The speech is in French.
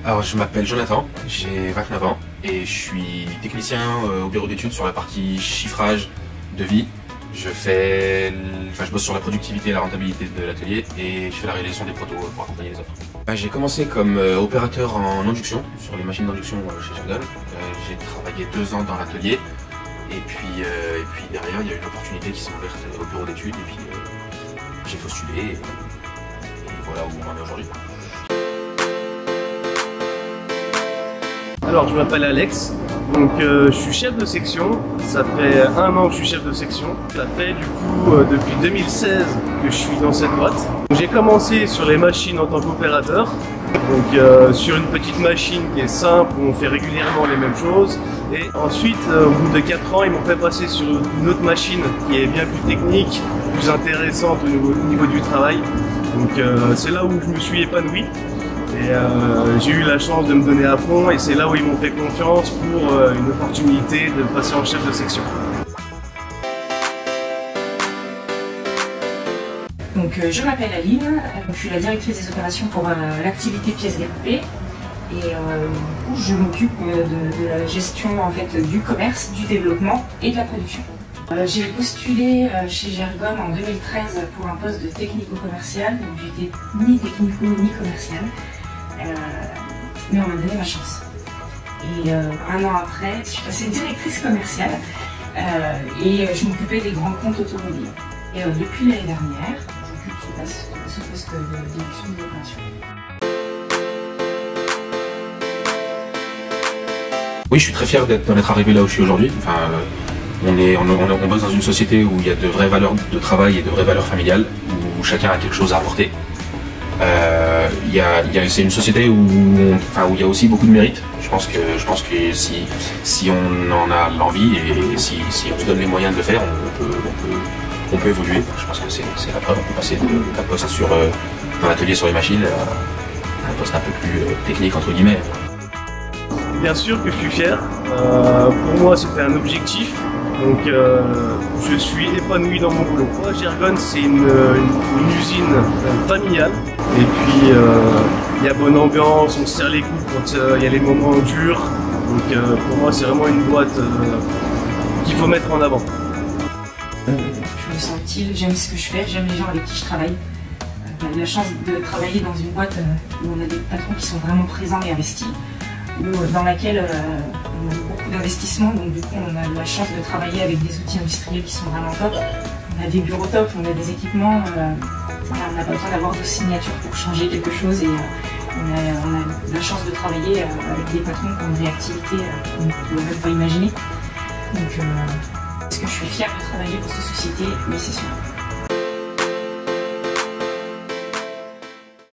Alors je m'appelle Jonathan, j'ai 29 ans et je suis technicien au bureau d'études sur la partie chiffrage de vie. Je bosse sur la productivité et la rentabilité de l'atelier et je fais la réalisation des protos pour accompagner les offres. J'ai commencé comme opérateur en induction, sur les machines d'induction chez Jargon. J'ai travaillé 2 ans dans l'atelier et puis derrière il y a eu une opportunité qui s'est ouverte au bureau d'études et puis j'ai postulé et voilà où on en est aujourd'hui. Alors je m'appelle Alex, donc je suis chef de section, ça fait 1 an que je suis chef de section. Ça fait du coup depuis 2016 que je suis dans cette boîte. J'ai commencé sur les machines en tant qu'opérateur, donc sur une petite machine qui est simple où on fait régulièrement les mêmes choses. Et ensuite au bout de 4 ans ils m'ont fait passer sur une autre machine qui est bien plus technique, plus intéressante au niveau du travail. Donc c'est là où je me suis épanoui. Et j'ai eu la chance de me donner à fond et c'est là où ils m'ont fait confiance pour une opportunité de passer en chef de section. Donc je m'appelle Aline, je suis la directrice des opérations pour l'activité pièces découpées et du coup je m'occupe de la gestion en fait du commerce, du développement et de la production. J'ai postulé chez Jargon en 2013 pour un poste de technico-commercial, donc j'étais ni technico ni commercial. Mais on m'a donné ma chance. Et 1 an après, je suis passée directrice commerciale et je m'occupais des grands comptes automobiles. Et depuis l'année dernière, j'occupe ce poste de direction des opérations. Oui, je suis très fier d'en être arrivé là où je suis aujourd'hui. Enfin, on bosse dans une société où il y a de vraies valeurs de travail et de vraies valeurs familiales, où chacun a quelque chose à apporter. C'est une société où il y a aussi beaucoup de mérite. Je pense que si on en a l'envie et si on se donne les moyens de le faire, on peut évoluer. Je pense que c'est la preuve. On peut passer d'un poste dans l'atelier sur les machines à un poste un peu plus technique entre guillemets. Bien sûr que je suis fier. Pour moi c'était un objectif. Donc je suis épanoui dans mon boulot. Jargon c'est une usine familiale et puis il y a bonne ambiance, on se serre les coudes quand il y a les moments durs. Donc pour moi c'est vraiment une boîte qu'il faut mettre en avant. Je me sens utile, j'aime ce que je fais, j'aime les gens avec qui je travaille. J'ai la chance de travailler dans une boîte où on a des patrons qui sont vraiment présents et investis, dans laquelle on a beaucoup d'investissements, donc du coup on a la chance de travailler avec des outils industriels qui sont vraiment top. On a des bureaux top, on a des équipements, on n'a pas besoin d'avoir de signature pour changer quelque chose et on a la chance de travailler avec des patrons qui ont des activités qu'on ne pouvait même pas imaginer. Donc est-ce que je suis fière de travailler pour cette société? Oui, c'est sûr.